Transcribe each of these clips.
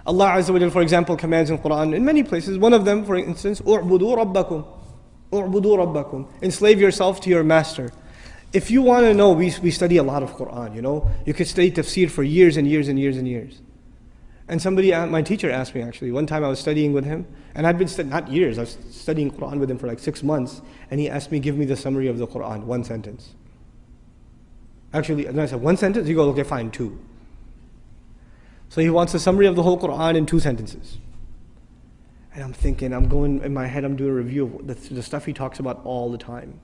Allah Azza wa Jal, for example, commands in Quran in many places. One of them, for instance, "U'budu rabbakum." U'budu rabbakum. Enslave yourself to your master. If you want to know, we study a lot of Quran, you know. You could study tafsir for years and years and years and years. And somebody, my teacher asked me actually, one time I was studying with him, and I'd been not years, I was studying Quran with him for like 6 months, and he asked me, give me the summary of the Quran, one sentence. Actually, and I said, one sentence? He goes, okay, fine, 2. So he wants a summary of the whole Quran in 2 sentences. And I'm thinking, I'm going, in my head, I'm doing a review of the stuff he talks about all the time.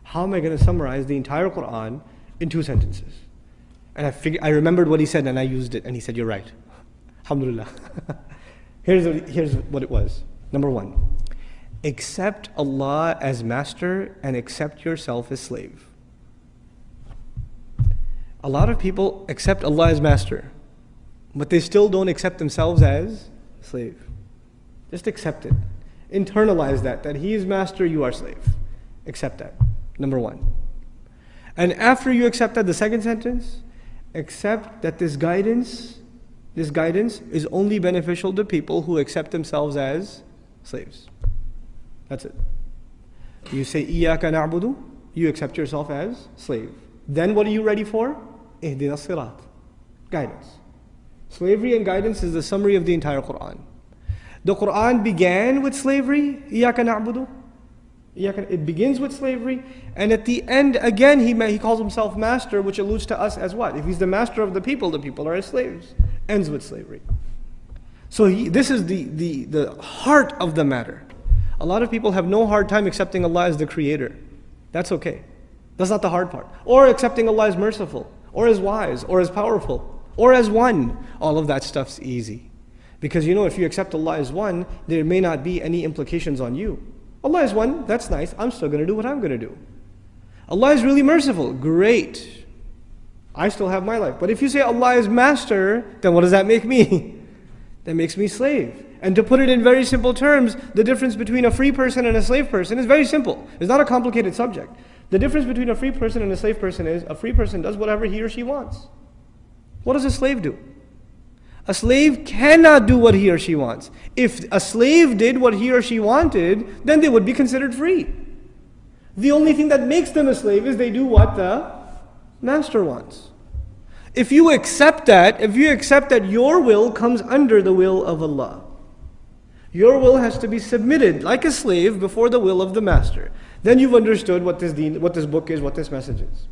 How am I going to summarize the entire Quran in 2 sentences? And I remembered what he said, and I used it, and he said, you're right. Alhamdulillah. Here's what it was. Number 1, accept Allah as master and accept yourself as slave. A lot of people accept Allah as master, but they still don't accept themselves as slave. Just accept it. Internalize that He is master, you are slave. Accept that. Number 1. And after you accept that, the second sentence, accept that this guidance is only beneficial to people who accept themselves as slaves. That's it. You say, Iyaka na'budu, you accept yourself as slave. Then what are you ready for? Ihdina sirat. Guidance. Slavery and guidance is the summary of the entire Quran. The Quran began with slavery, Iyaka na'budu. It begins with slavery, and at the end, again, he calls himself master, which alludes to us as what? If he's the master of the people are his slaves. Ends with slavery. So this is the heart of the matter. A lot of people have no hard time accepting Allah as the creator. That's okay. That's not the hard part. Or accepting Allah as merciful, or as wise, or as powerful, or as one. All of that stuff's easy. Because you know, if you accept Allah as one, there may not be any implications on you. Allah is one, that's nice, I'm still going to do what I'm going to do. Allah is really merciful, great. I still have my life. But if you say Allah is master, then what does that make me? That makes me slave. And to put it in very simple terms, the difference between a free person and a slave person is very simple. It's not a complicated subject. The difference between a free person and a slave person is, a free person does whatever he or she wants. What does a slave do? A slave cannot do what he or she wants. If a slave did what he or she wanted, then they would be considered free. The only thing that makes them a slave is they do what the master wants. If you accept that your will comes under the will of Allah, your will has to be submitted like a slave before the will of the master. Then you've understood what this book is, what this message is.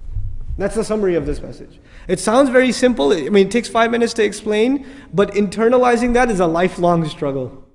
That's the summary of this message. It sounds very simple. I mean, it takes 5 minutes to explain, but internalizing that is a lifelong struggle.